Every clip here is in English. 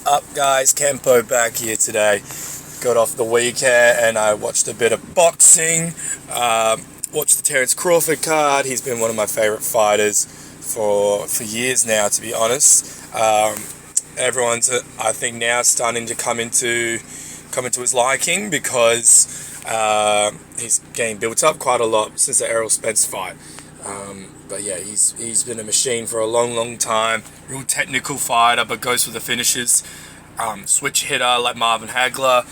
up, guys? Kempo back here today. Got off the weekend and I watched a bit of boxing. Watched the Terence Crawford card. He's been one of my favourite fighters for years now, to be honest. Everyone's, I think, now starting to come into his liking because he's getting built up quite a lot since the Errol Spence fight. But yeah, he's been a machine for a long time. Real technical fighter, but goes for the finishes. Switch hitter like Marvin Hagler.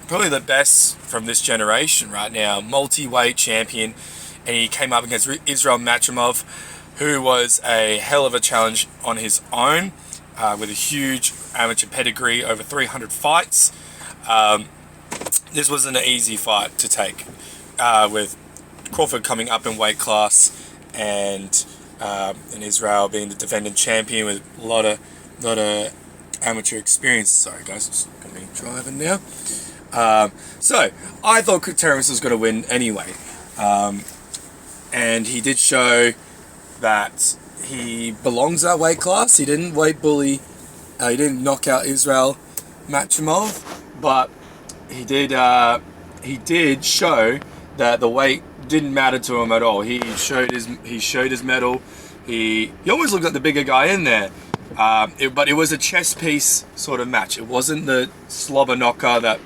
Probably the best from this generation right now. Multi-weight champion. And he came up against Israel Matrimov, who was a hell of a challenge on his own, with a huge amateur pedigree, over 300 fights. This wasn't an easy fight to take, with Crawford coming up in weight class and Israel being the defending champion with a lot of amateur experience. Sorry guys, just gonna be driving now. So I thought Terence was going to win anyway, and he did show that he belongs that weight class. He didn't weight bully. He didn't knock out Israel Matrimov, but he did show that the weight didn't matter to him at all. He showed his mettle. He always looked like the bigger guy in there. But it was a chess piece sort of match. It wasn't the slobber knocker that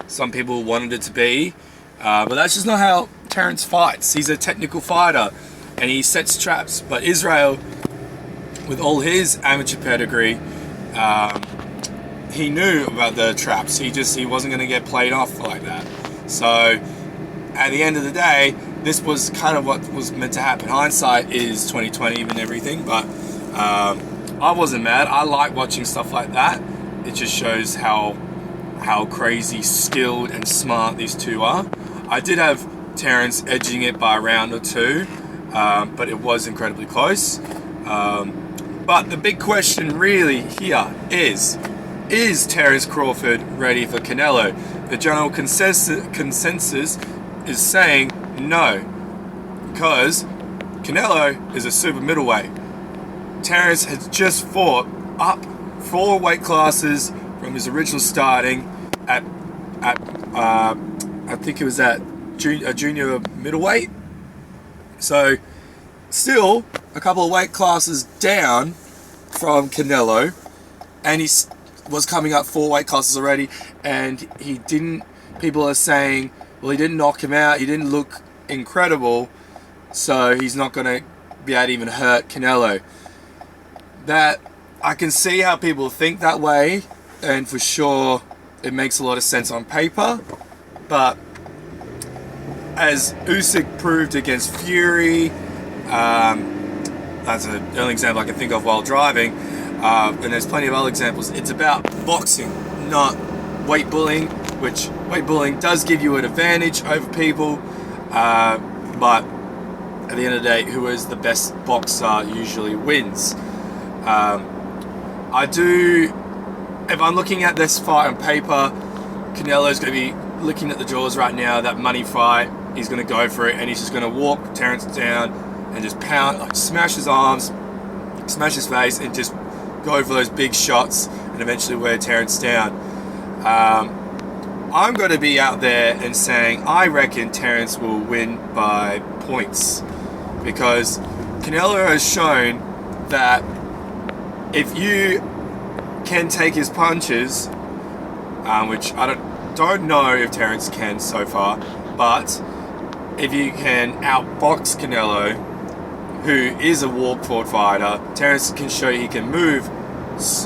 some people wanted it to be. But that's just not how Terence fights. He's a technical fighter and he sets traps. But Israel, with all his amateur pedigree, he knew about the traps. He wasn't going to get played off like that. So at the end of the day, this was kind of what was meant to happen. Hindsight is 2020 and everything, but I wasn't mad. I like watching stuff like that. It just shows how crazy skilled and smart these two are. I did have Terence edging it by a round or two, but it was incredibly close. But the big question really here is Terence Crawford ready for Canelo? The general consensus is saying no, because Canelo is a super middleweight. Terence has just fought up 4 weight classes from his original starting at I think it was at a junior middleweight. So still a couple of weight classes down from Canelo, and he was coming up 4 weight classes already, and he didn't. People are saying, well, he didn't knock him out. He didn't look incredible, so he's not going to be able to even hurt Canelo. That I can see how people think that way, and for sure it makes a lot of sense on paper, but as Usyk proved against Fury, that's an only example I can think of while driving, and there's plenty of other examples. It's about boxing, not weight bullying, which weight bullying does give you an advantage over people, but at the end of the day, who is the best boxer usually wins. If I'm looking at this fight on paper, Canelo's going to be looking at the jaws right now, that money fight. He's going to go for it, and he's just going to walk Terence down and just pound, like smash his arms, smash his face, and just go for those big shots and eventually wear Terence down. I'm going to be out there and saying I reckon Terence will win by points, because Canelo has shown that if you can take his punches, which I don't know if Terence can so far, but if you can outbox Canelo, who is a walk-forward fighter, Terence can show he can move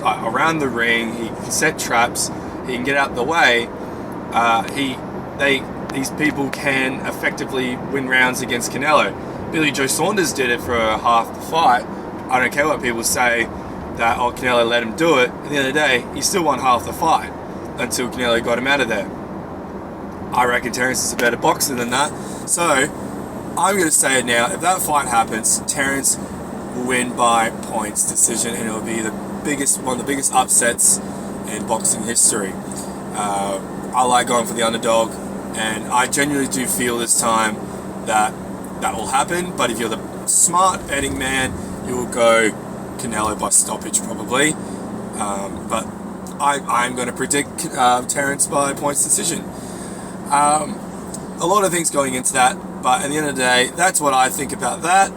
around the ring, he can set traps, he can get out the way. These people can effectively win rounds against Canelo. Billy Joe Saunders did it for half the fight. I don't care what people say that, oh, Canelo let him do it. At the end of the day, he still won half the fight until Canelo got him out of there. I reckon Terence is a better boxer than that. So I'm going to say it now. If that fight happens, Terence will win by points decision, and it will be one of the biggest upsets in boxing history. I like going for the underdog, and I genuinely do feel this time that will happen. But if you're the smart betting man, you will go Canelo by stoppage probably. But I'm going to predict Terence by points decision. A lot of things going into that, but at the end of the day, that's what I think about that.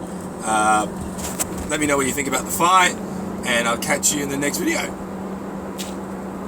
Let me know what you think about the fight, and I'll catch you in the next video.